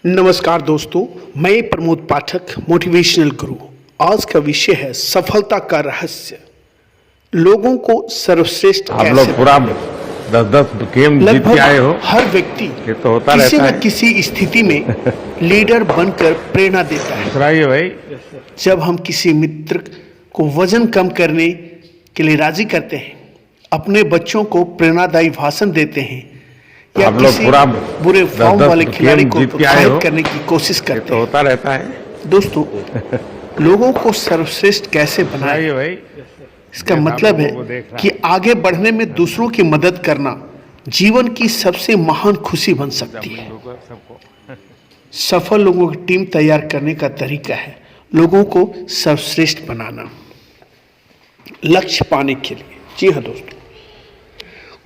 नमस्कार दोस्तों, मैं प्रमोद पाठक, मोटिवेशनल गुरु। आज का विषय है सफलता का रहस्य। लोगों को सर्वश्रेष्ठ आप कैसे लोग पूरा बनाएं? 10-10 गेम जीत के लगभग आए हो। हर व्यक्ति ये तो होता किसी रहता न है। किसी स्थिति में लीडर बनकर प्रेरणा देता है। दूसरा ये भाई, जब हम किसी मित्र को वजन कम करने के लिए राजी करते हैं, अपने बच्चों को प्रेरणादायी भाषण देते हैं या आप लोग किसी पूरा बुरे फॉर्म 10-10 वाले खिलाड़ी गेम को जीत के आए प्रोत्साहित हो। करने की कोशिश ये करते तो हैं। होता रहता है। दोस्तों, लोगों को सर्वश्रेष्ठ कैसे दूसरा बनाएं? ये भाई, इसका जैसा मतलब है लोगों को देख रहा कि आगे बढ़ने में दूसरों की मदद करना जीवन की सबसे महान खुशी बन सकती है। सबको सफल लोगों की टीम तैयार करने का तरीका है लोगों को सर्वश्रेष्ठ बनाना। लक्ष्य पाने के लिए, जी हाँ दोस्तों,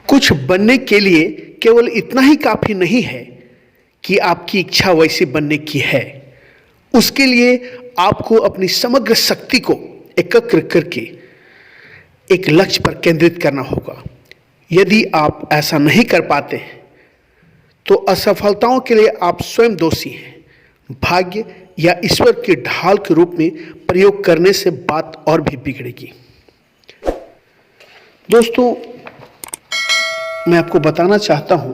कुछ बनने के लिए केवल इतना ही काफी नहीं है कि आपकी इच्छा वैसी बनने की है। उसके लिए आपको अपनी समग्र शक्ति को एकत्र करके एक लक्ष्य पर केंद्रित करना होगा। यदि आप ऐसा नहीं कर पाते हैं तो असफलताओं के लिए आप स्वयं दोषी हैं। भाग्य या ईश्वर की ढाल के रूप में प्रयोग करने से बात और भी बिगड़ेगी। दोस्तों, मैं आपको बताना चाहता हूं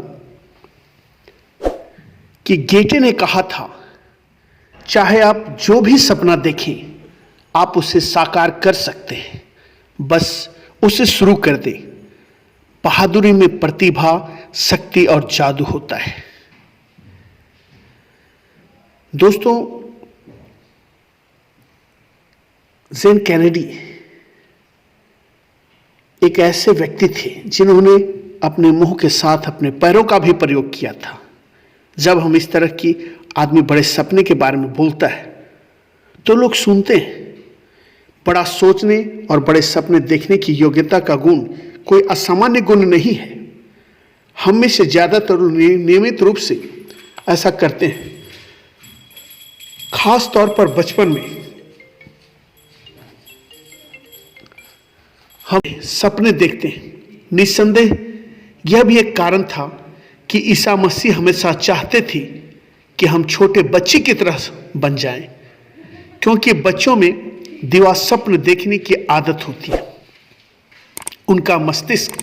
कि गेटे ने कहा था, चाहे आप जो भी सपना देखें आप उसे साकार कर सकते हैं, बस उसे शुरू कर दें। बहादुरी में प्रतिभा, शक्ति और जादू होता है। दोस्तों, जेन कैनेडी एक ऐसे व्यक्ति थे जिन्होंने अपने मुंह के साथ अपने पैरों का भी प्रयोग किया था। जब हम इस तरह की आदमी बड़े सपने के बारे में बोलता है तो लोग सुनते हैं। बड़ा सोचने और बड़े सपने देखने की योग्यता का गुण कोई असामान्य गुण नहीं है। हम में से ज्यादातर नियमित रूप से ऐसा करते हैं। खास तौर पर बचपन में हम सपने देखते हैं। निस्संदेह यह भी एक कारण था कि ईसा मसीह हमेशा चाहते थे कि हम छोटे बच्चे की तरह बन जाएं, क्योंकि बच्चों में दिवा स्वप्न देखने की आदत होती है। उनका मस्तिष्क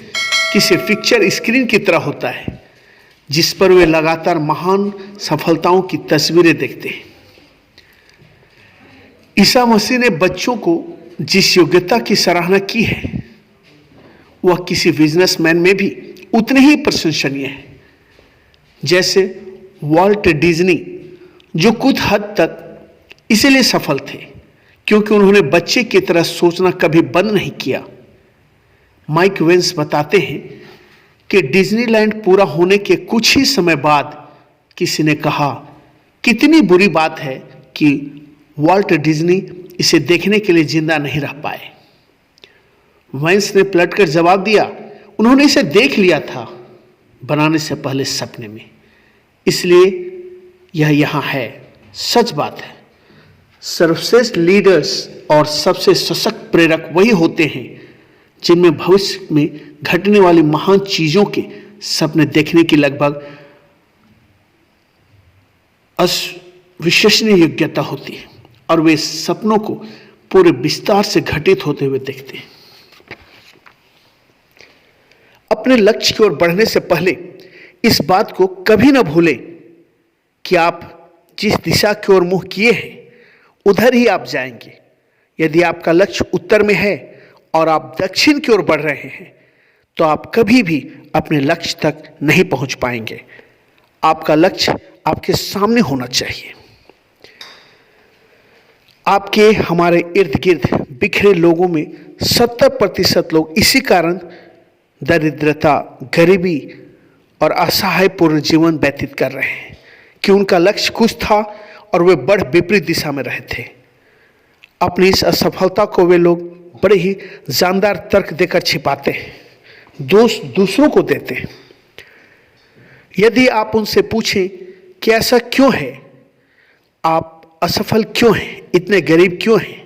किसी पिक्चर स्क्रीन की तरह होता है जिस पर वे लगातार महान सफलताओं की तस्वीरें देखते हैं। ईसा मसीह ने बच्चों को जिस योग्यता की सराहना की है वह किसी बिजनेसमैन में भी उतनी ही प्रशंसनीय है। जैसे वॉल्ट डिज्नी, जो कुछ हद तक इसलिए सफल थे क्योंकि उन्होंने बच्चे की तरह सोचना कभी बंद नहीं किया। माइक वेंस बताते हैं कि डिज्नीलैंड पूरा होने के कुछ ही समय बाद किसी ने कहा, कितनी बुरी बात है कि वॉल्ट डिज्नी इसे देखने के लिए जिंदा नहीं रह पाए। वेंस ने पलटकर जवाब दिया, उन्होंने इसे देख लिया था बनाने से पहले सपने में, इसलिए यह यहाँ है। सच बात है, सर्वश्रेष्ठ लीडर्स और सबसे सशक्त प्रेरक वही होते हैं जिनमें भविष्य में घटने वाली महान चीजों के सपने देखने की लगभग अविश्वसनीय योग्यता होती है और वे सपनों को पूरे विस्तार से घटित होते हुए देखते हैं। अपने लक्ष्य की ओर बढ़ने से पहले इस बात को कभी न भूलें कि आप जिस दिशा की ओर मुंह किए हैं उधर ही आप जाएंगे। यदि आपका लक्ष्य उत्तर में है और आप दक्षिण की ओर बढ़ रहे हैं तो आप कभी भी अपने लक्ष्य तक नहीं पहुंच पाएंगे। आपका लक्ष्य आपके सामने होना चाहिए। आपके हमारे इर्द गिर्द बिखरे लोगों में 70% लोग इसी कारण दरिद्रता, गरीबी और असहायपूर्ण जीवन व्यतीत कर रहे हैं कि उनका लक्ष्य कुछ था और वे बढ़ विपरीत दिशा में रहे थे। अपनी इस असफलता को वे लोग बड़े ही जानदार तर्क देकर छिपाते हैं, दोष दूसरों को देते हैं। यदि आप उनसे पूछें कि ऐसा क्यों है, आप असफल क्यों हैं, इतने गरीब क्यों हैं,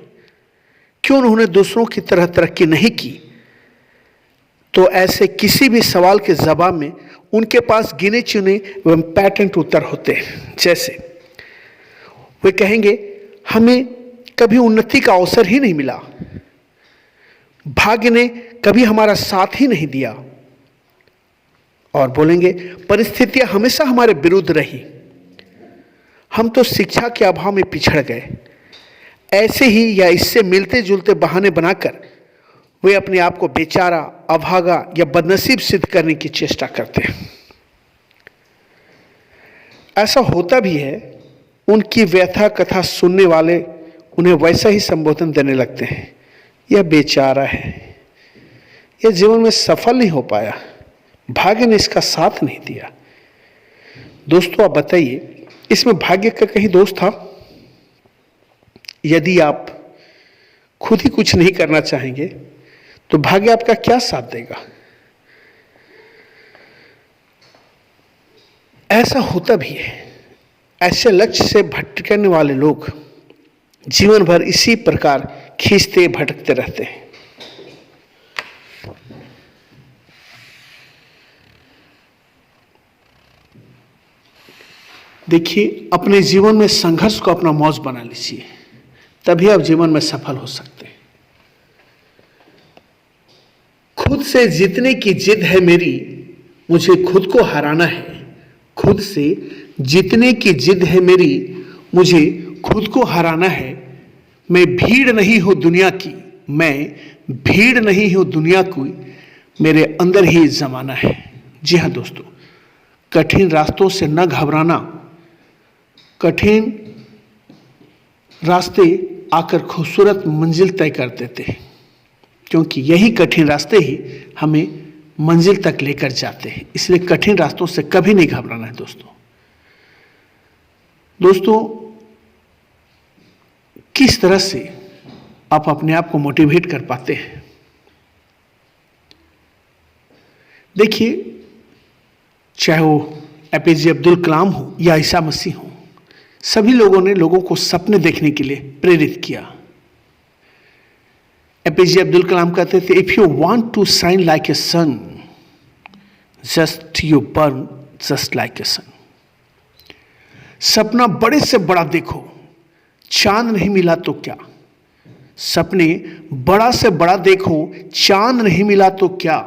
क्यों उन्होंने दूसरों की तरह तरक्की नहीं की, तो ऐसे किसी भी सवाल के जवाब में उनके पास गिने चुने एवं पैटेंट उत्तर होते हैं। जैसे वे कहेंगे हमें कभी उन्नति का अवसर ही नहीं मिला, भाग्य ने कभी हमारा साथ ही नहीं दिया। और बोलेंगे परिस्थितियां हमेशा हमारे विरुद्ध रही, हम तो शिक्षा के अभाव में पिछड़ गए। ऐसे ही या इससे मिलते जुलते बहाने बनाकर वे अपने आप को बेचारा, अभागा या बदनसीब सिद्ध करने की चेष्टा करते हैं। ऐसा होता भी है, उनकी व्यथा कथा सुनने वाले उन्हें वैसा ही संबोधन देने लगते हैं, यह बेचारा है, यह जीवन में सफल नहीं हो पाया, भाग्य ने इसका साथ नहीं दिया। दोस्तों आप बताइए, इसमें भाग्य का कहीं दोष था? यदि आप खुद ही कुछ नहीं करना चाहेंगे तो भाग्य आपका क्या साथ देगा? ऐसा होता भी है। ऐसे लक्ष्य से भटकने वाले लोग जीवन भर इसी प्रकार खींचते भटकते रहते हैं। देखिए, अपने जीवन में संघर्ष को अपना मौज बना लीजिए, तभी आप जीवन में सफल हो सकते हैं। खुद से जीतने की जिद है मेरी, मुझे खुद को हराना है। खुद से जीतने की जिद है मेरी, मुझे खुद को हराना है। मैं भीड़ नहीं हूं दुनिया की, मैं भीड़ नहीं हूं दुनिया की, मेरे अंदर ही जमाना है। जी हाँ दोस्तों, कठिन रास्तों से न घबराना, कठिन रास्ते आकर खूबसूरत मंजिल तय कर देते हैं, क्योंकि यही कठिन रास्ते ही हमें मंजिल तक लेकर जाते हैं। इसलिए कठिन रास्तों से कभी नहीं घबराना है दोस्तों। दोस्तों, किस तरह से आप अपने आप को मोटिवेट कर पाते हैं? देखिए, चाहे वो एपीजे अब्दुल कलाम हो या ईसा मसीह हो, सभी लोगों ने लोगों को सपने देखने के लिए प्रेरित किया। एपीजे अब्दुल कलाम कहते थे, if you want to shine like a sun, just you burn just like a sun. सपना बड़े से बड़ा देखो, चांद नहीं मिला तो क्या। सपने बड़ा से बड़ा देखो, चांद नहीं मिला तो क्या,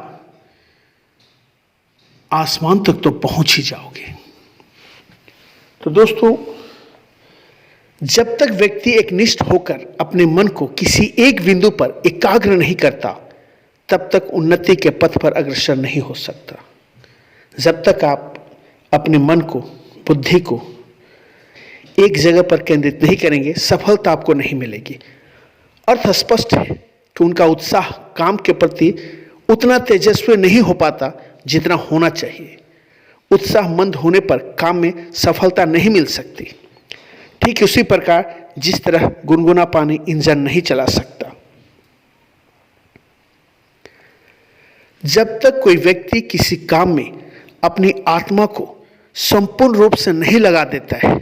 आसमान तक तो पहुंच ही जाओगे। तो दोस्तों, जब तक व्यक्ति एकनिष्ठ होकर अपने मन को किसी एक बिंदु पर एकाग्र नहीं करता, तब तक उन्नति के पथ पर अग्रसर नहीं हो सकता। जब तक आप अपने मन को, बुद्धि को एक जगह पर केंद्रित नहीं करेंगे, सफलता आपको नहीं मिलेगी। अर्थ स्पष्ट है कि उनका उत्साह काम के प्रति उतना तेजस्वी नहीं हो पाता जितना होना चाहिए। उत्साह मंद होने पर काम में सफलता नहीं मिल सकती। ठीक उसी प्रकार जिस तरह गुनगुना पानी इंजन नहीं चला सकता। जब तक कोई व्यक्ति किसी काम में अपनी आत्मा को संपूर्ण रूप से नहीं लगा देता है,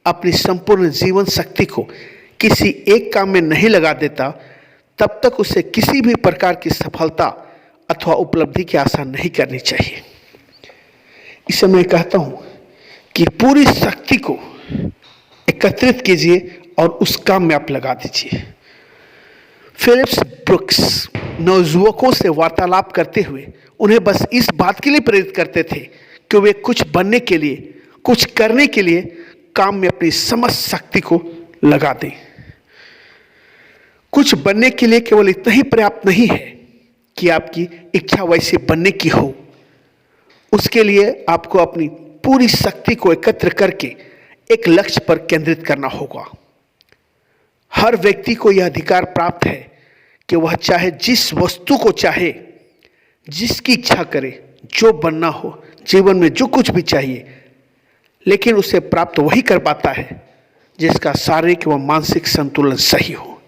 अपनी संपूर्ण जीवन शक्ति को किसी एक काम में नहीं लगा देता, तब तक उसे किसी भी प्रकार की सफलता अथवा उपलब्धि की आशा नहीं करनी चाहिए। इसे मैं कहता हूं कि पूरी शक्ति को एकत्रित कीजिए और उस काम में आप लगा दीजिए। फिलिप्स ब्रुक्स नवयुवकों से वार्तालाप करते हुए उन्हें बस इस बात के लिए प्रेरित करते थे कि वे कुछ बनने के लिए, कुछ करने के लिए काम में अपनी समस्त शक्ति को लगा दें। कुछ बनने के लिए केवल इतना ही पर्याप्त नहीं है कि आपकी इच्छा वैसे बनने की हो। उसके लिए आपको अपनी पूरी शक्ति को एकत्र करके एक लक्ष्य पर केंद्रित करना होगा। हर व्यक्ति को यह अधिकार प्राप्त है कि वह चाहे जिस वस्तु को चाहे, जिसकी इच्छा करे, जो बनना हो, जीवन में जो कुछ भी चाहिए, लेकिन उसे प्राप्त वही कर पाता है जिसका शारीरिक व मानसिक संतुलन सही हो।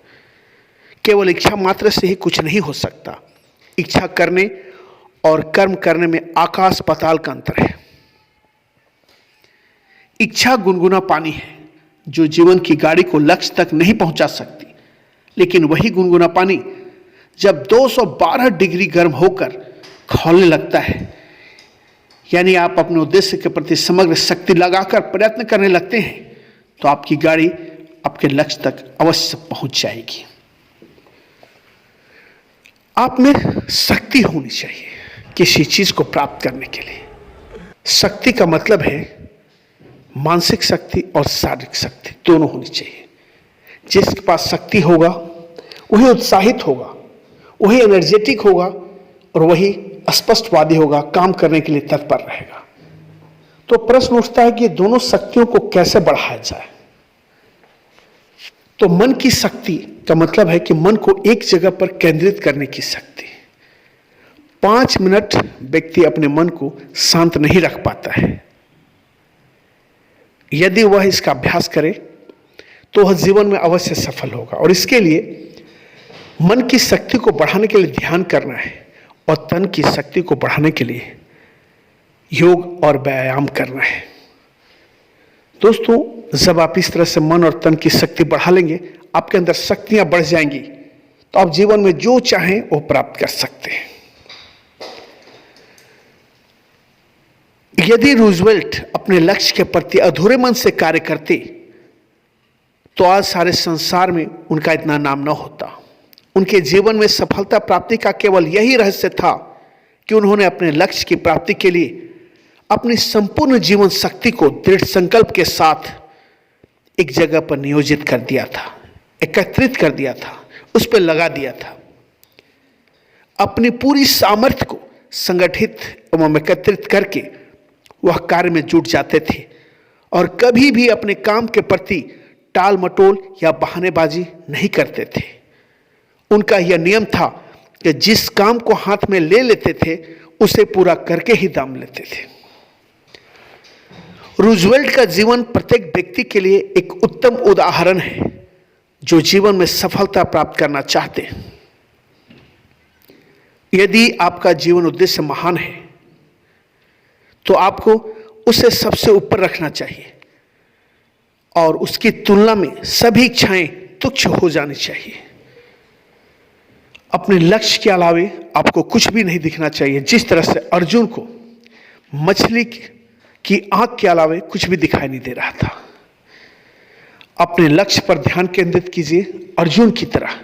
केवल इच्छा मात्र से ही कुछ नहीं हो सकता। इच्छा करने और कर्म करने में आकाश पाताल का अंतर है। इच्छा गुनगुना पानी है जो जीवन की गाड़ी को लक्ष्य तक नहीं पहुंचा सकती, लेकिन वही गुनगुना पानी जब 212 डिग्री गर्म होकर खौलने लगता है, यानी आप अपने उद्देश्य के प्रति समग्र शक्ति लगाकर प्रयत्न करने लगते हैं, तो आपकी गाड़ी आपके लक्ष्य तक अवश्य पहुंच जाएगी। आप में शक्ति होनी चाहिए किसी चीज को प्राप्त करने के लिए। शक्ति का मतलब है मानसिक शक्ति और शारीरिक शक्ति दोनों होनी चाहिए। जिसके पास शक्ति होगा वही उत्साहित होगा, वही एनर्जेटिक होगा और वही स्पष्टवादी होगा, काम करने के लिए तत्पर रहेगा। तो प्रश्न उठता है कि ये दोनों शक्तियों को कैसे बढ़ाया जाए। तो मन की शक्ति का मतलब है कि मन को एक जगह पर केंद्रित करने की शक्ति। 5 मिनट व्यक्ति अपने मन को शांत नहीं रख पाता है। यदि वह इसका अभ्यास करे तो वह जीवन में अवश्य सफल होगा। और इसके लिए मन की शक्ति को बढ़ाने के लिए ध्यान करना है और तन की शक्ति को बढ़ाने के लिए योग और व्यायाम करना है। दोस्तों, जब आप इस तरह से मन और तन की शक्ति बढ़ा लेंगे, आपके अंदर शक्तियां बढ़ जाएंगी, तो आप जीवन में जो चाहें वो प्राप्त कर सकते हैं। यदि रूजवेल्ट अपने लक्ष्य के प्रति अधूरे मन से कार्य करते तो आज सारे संसार में उनका इतना नाम न होता। उनके जीवन में सफलता प्राप्ति का केवल यही रहस्य था कि उन्होंने अपने लक्ष्य की प्राप्ति के लिए अपनी संपूर्ण जीवन शक्ति को दृढ़ संकल्प के साथ एक जगह पर नियोजित कर दिया था, एकत्रित कर दिया था, उस पर लगा दिया था। अपनी पूरी सामर्थ्य को संगठित एवं एकत्रित करके वह कार्य में जुट जाते थे और कभी भी अपने काम के प्रति टाल मटोल या बहानेबाजी नहीं करते थे। उनका यह नियम था कि जिस काम को हाथ में ले लेते थे उसे पूरा करके ही दाम लेते थे। रूजवेल्ट का जीवन प्रत्येक व्यक्ति के लिए एक उत्तम उदाहरण है जो जीवन में सफलता प्राप्त करना चाहते हैं। यदि आपका जीवन उद्देश्य महान है तो आपको उसे सबसे ऊपर रखना चाहिए और उसकी तुलना में सभी इच्छाएं तुच्छ हो जानी चाहिए। अपने लक्ष्य के अलावे आपको कुछ भी नहीं दिखना चाहिए। जिस तरह से अर्जुन को मछली की आंख के अलावे कुछ भी दिखाई नहीं दे रहा था। अपने लक्ष्य पर ध्यान केंद्रित कीजिए अर्जुन की तरह,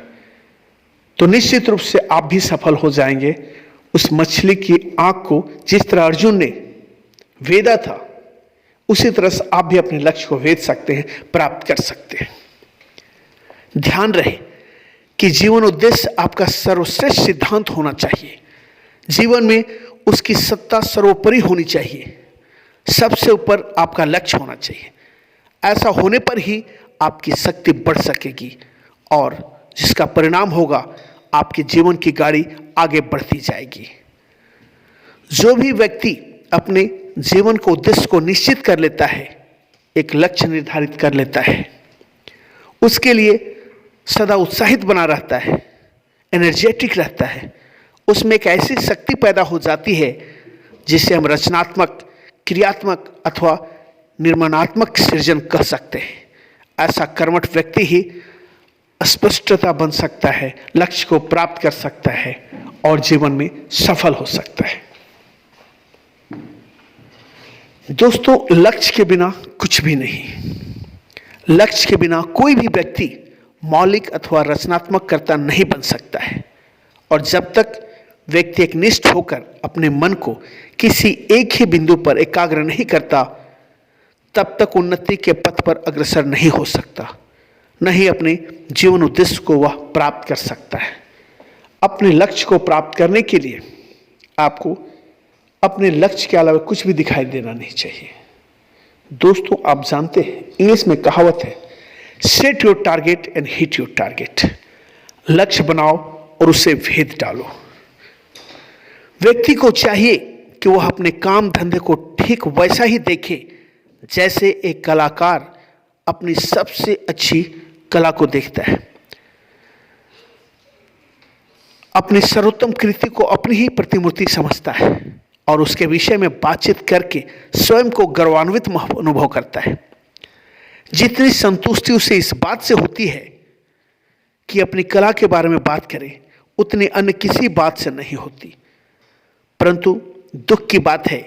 तो निश्चित रूप से आप भी सफल हो जाएंगे। उस मछली की आंख को जिस तरह अर्जुन ने वेदा था, उसी तरह से आप भी अपने लक्ष्य को वेद सकते हैं, प्राप्त कर सकते हैं। ध्यान रहे कि जीवन उद्देश्य आपका सर्वश्रेष्ठ सिद्धांत होना चाहिए। जीवन में उसकी सत्ता सर्वोपरि होनी चाहिए। सबसे ऊपर आपका लक्ष्य होना चाहिए। ऐसा होने पर ही आपकी शक्ति बढ़ सकेगी और जिसका परिणाम होगा आपके जीवन की गाड़ी आगे बढ़ती जाएगी। जो भी व्यक्ति अपने जीवन को उद्देश्य को निश्चित कर लेता है, एक लक्ष्य निर्धारित कर लेता है, उसके लिए सदा उत्साहित बना रहता है, एनर्जेटिक रहता है। उसमें एक ऐसी शक्ति पैदा हो जाती है जिसे हम रचनात्मक, क्रियात्मक अथवा निर्माणात्मक सृजन कह सकते हैं। ऐसा कर्मठ व्यक्ति ही स्पष्टता बन सकता है, लक्ष्य को प्राप्त कर सकता है और जीवन में सफल हो सकता है। दोस्तों, लक्ष्य के बिना कुछ भी नहीं। लक्ष्य के बिना कोई भी व्यक्ति मौलिक अथवा रचनात्मक कर्ता नहीं बन सकता है। और जब तक व्यक्ति एकनिष्ठ होकर अपने मन को किसी एक ही बिंदु पर एकाग्र नहीं करता, तब तक उन्नति के पथ पर अग्रसर नहीं हो सकता, नहीं अपने जीवन उद्देश्य को वह प्राप्त कर सकता है। अपने लक्ष्य को प्राप्त करने के लिए आपको अपने लक्ष्य के अलावा कुछ भी दिखाई देना नहीं चाहिए। दोस्तों, आप जानते हैं इंग्लिश में कहावत है, set your target and hit your target. लक्ष्य बनाओ और उसे भेद डालो। व्यक्ति को चाहिए कि वह अपने काम धंधे को ठीक वैसा ही देखे जैसे एक कलाकार अपनी सबसे अच्छी कला को देखता है। अपनी सर्वोत्तम कृति को अपनी ही प्रतिमूर्ति समझता है और उसके विषय में बातचीत करके स्वयं को गौरवान्वित अनुभव करता है। जितनी संतुष्टि उसे इस बात से होती है कि अपनी कला के बारे में बात करे, उतनी अन्य किसी बात से नहीं होती। परंतु दुख की बात है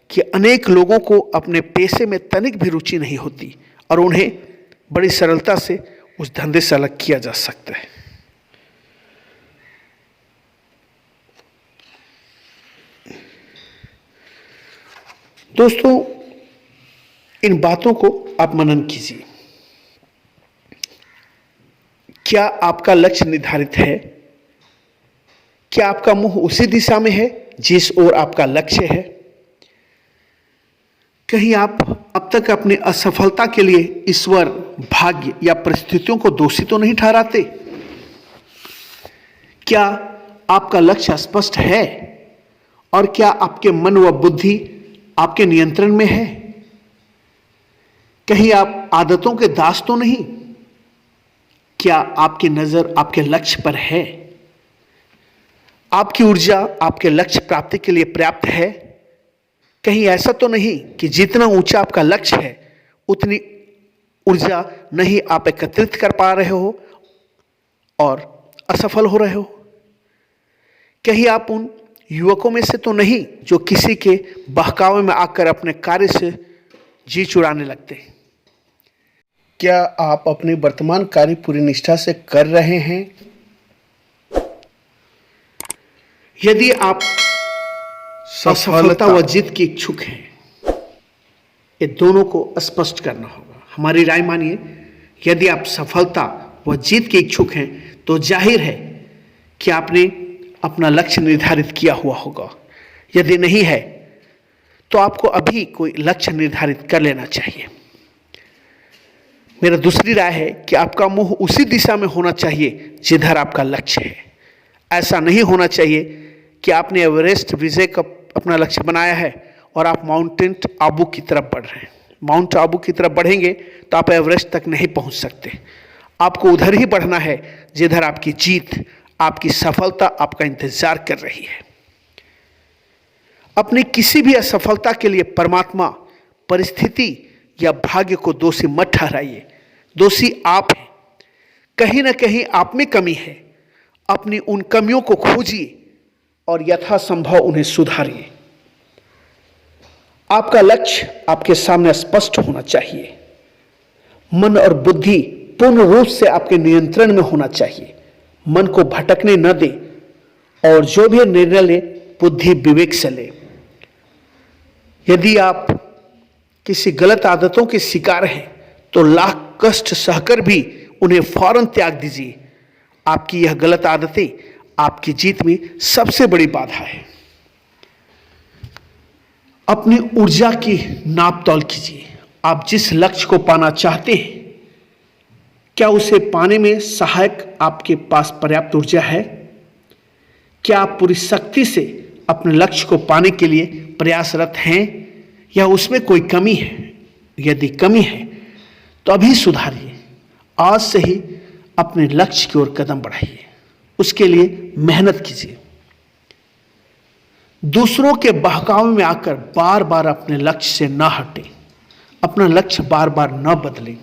कि अनेक लोगों को अपने पेशे में तनिक भी रुचि नहीं होती और उन्हें बड़ी सरलता से उस धंधे से अलग किया जा सकता है। दोस्तों, इन बातों को आप मनन कीजिए। क्या आपका लक्ष्य निर्धारित है? क्या आपका मुंह उसी दिशा में है जिस ओर आपका लक्ष्य है? कहीं आप अब तक अपनी असफलता के लिए ईश्वर, भाग्य या परिस्थितियों को दोषी तो नहीं ठहराते? क्या आपका लक्ष्य स्पष्ट है? और क्या आपके मन व बुद्धि आपके नियंत्रण में है? कहीं आप आदतों के दास तो नहीं? क्या आपकी नजर आपके लक्ष्य पर है? आपकी ऊर्जा आपके लक्ष्य प्राप्ति के लिए पर्याप्त है? कहीं ऐसा तो नहीं कि जितना ऊंचा आपका लक्ष्य है उतनी ऊर्जा नहीं आप एकत्रित कर पा रहे हो और असफल हो रहे हो? कहीं आप उन युवकों में से तो नहीं जो किसी के बहकावे में आकर अपने कार्य से जी चुराने लगते हैं? क्या आप अपने वर्तमान कार्य पूरी निष्ठा से कर रहे हैं? यदि आप असफलता व जीत के इच्छुक हैं, ये दोनों को स्पष्ट करना होगा। हमारी राय मानिए, यदि आप सफलता व जीत के इच्छुक हैं तो जाहिर है कि आपने अपना लक्ष्य निर्धारित किया हुआ होगा। यदि नहीं है तो आपको अभी कोई लक्ष्य निर्धारित कर लेना चाहिए। मेरा दूसरी राय है कि आपका मुंह उसी दिशा में होना चाहिए जिधर आपका लक्ष्य है। ऐसा नहीं होना चाहिए कि आपने एवरेस्ट विजय का अपना लक्ष्य बनाया है और आप माउंट आबू की तरफ बढ़ रहे हैं। माउंट आबू की तरफ बढ़ेंगे तो आप एवरेस्ट तक नहीं पहुंच सकते। आपको उधर ही बढ़ना है जिधर आपकी जीत, आपकी सफलता आपका इंतजार कर रही है। अपनी किसी भी असफलता के लिए परमात्मा, परिस्थिति या भाग्य को दोषी मत ठहराइए। दोषी आप हैं। कहीं ना कहीं आप में कमी है। अपनी उन कमियों को खोजिए और यथासंभव उन्हें सुधारिए। आपका लक्ष्य आपके सामने स्पष्ट होना चाहिए। मन और बुद्धि पूर्ण रूप से आपके नियंत्रण में होना चाहिए। मन को भटकने न दे और जो भी निर्णय ले बुद्धि विवेक से ले। यदि आप किसी गलत आदतों के शिकार हैं तो लाख कष्ट सहकर भी उन्हें फौरन त्याग दीजिए। आपकी यह गलत आदतें आपकी जीत में सबसे बड़ी बाधा है। अपनी ऊर्जा की नाप तौल कीजिए। आप जिस लक्ष्य को पाना चाहते हैं, क्या उसे पाने में सहायक आपके पास पर्याप्त ऊर्जा है? क्या आप पूरी शक्ति से अपने लक्ष्य को पाने के लिए प्रयासरत हैं या उसमें कोई कमी है? यदि कमी है तो अभी सुधारिए। आज से ही अपने लक्ष्य की ओर कदम बढ़ाइए। उसके लिए मेहनत कीजिए। दूसरों के बहकावे में आकर बार बार अपने लक्ष्य से न हटें। अपना लक्ष्य बार बार न बदलें।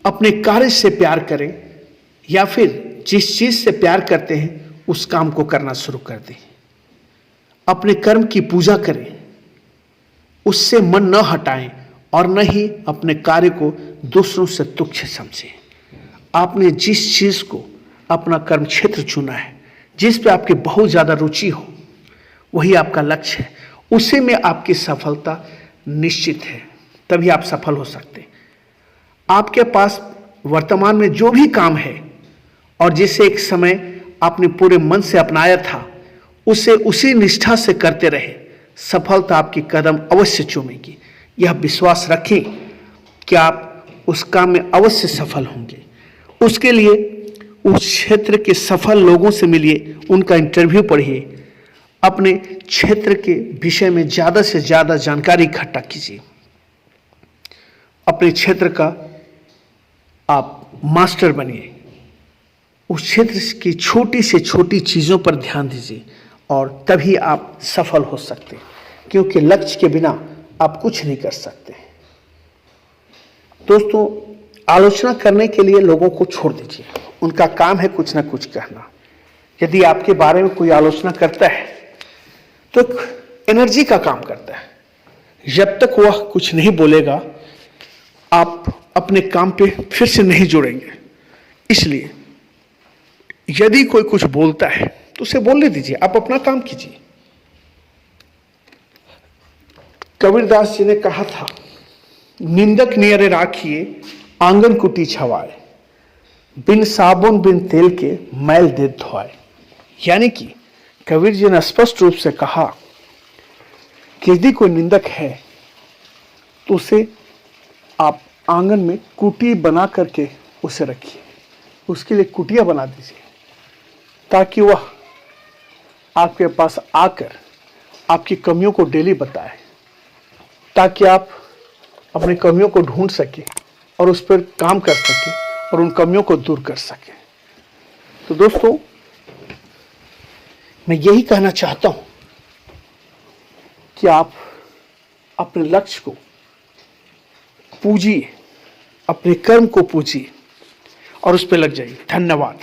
अपने कार्य से प्यार करें या फिर जिस चीज से प्यार करते हैं उस काम को करना शुरू कर दें। अपने कर्म की पूजा करें, उससे मन न हटाएं और न ही अपने कार्य को दूसरों से तुच्छ समझें। आपने जिस चीज को अपना कर्म क्षेत्र चुना है, जिस पे आपकी बहुत ज्यादा रुचि हो, वही आपका लक्ष्य है। उसी में आपकी सफलता निश्चित है। तभी आप सफल हो सकते हैं। आपके पास वर्तमान में जो भी काम है और जिसे एक समय आपने पूरे मन से अपनाया था, उसे उसी निष्ठा से करते रहे। सफलता आपकी कदम अवश्य चूमेगी। यह विश्वास रखें कि आप उस काम में अवश्य सफल होंगे। उसके लिए उस क्षेत्र के सफल लोगों से मिलिए, उनका इंटरव्यू पढ़िए। अपने क्षेत्र के विषय में ज़्यादा से ज़्यादा जानकारी इकट्ठा कीजिए। अपने क्षेत्र का आप मास्टर बनिए। उस क्षेत्र की छोटी से छोटी चीज़ों पर ध्यान दीजिए और तभी आप सफल हो सकते हैं, क्योंकि लक्ष्य के बिना आप कुछ नहीं कर सकते। दोस्तों, आलोचना करने के लिए लोगों को छोड़ दीजिए। उनका काम है कुछ ना कुछ कहना। यदि आपके बारे में कोई आलोचना करता है तो एक एनर्जी का काम करता है। जब तक वह कुछ नहीं बोलेगा आप अपने काम पे फिर से नहीं जुड़ेंगे। इसलिए यदि कोई कुछ बोलता है तो उसे बोलने दीजिए, आप अपना काम कीजिए। कबीरदास जी ने कहा था, निंदक नियरे राखिए आंगन कुटी छवाए, बिन साबुन बिन तेल के मैल दे धोए। यानी कि कबीर जी ने स्पष्ट रूप से कहा कि यदि कोई निंदक है तो उसे आप आंगन में कुटी बना करके उसे रखिए, उसके लिए कुटिया बना दीजिए, ताकि वह आपके पास आकर आपकी कमियों को डेली बताए, ताकि आप अपनी कमियों को ढूंढ सके और उस पर काम कर सके और उन कमियों को दूर कर सके। तो दोस्तों, मैं यही कहना चाहता हूं कि आप अपने लक्ष्य को पूजिए, अपने कर्म को पूजिए और उस पर लग जाइए। धन्यवाद।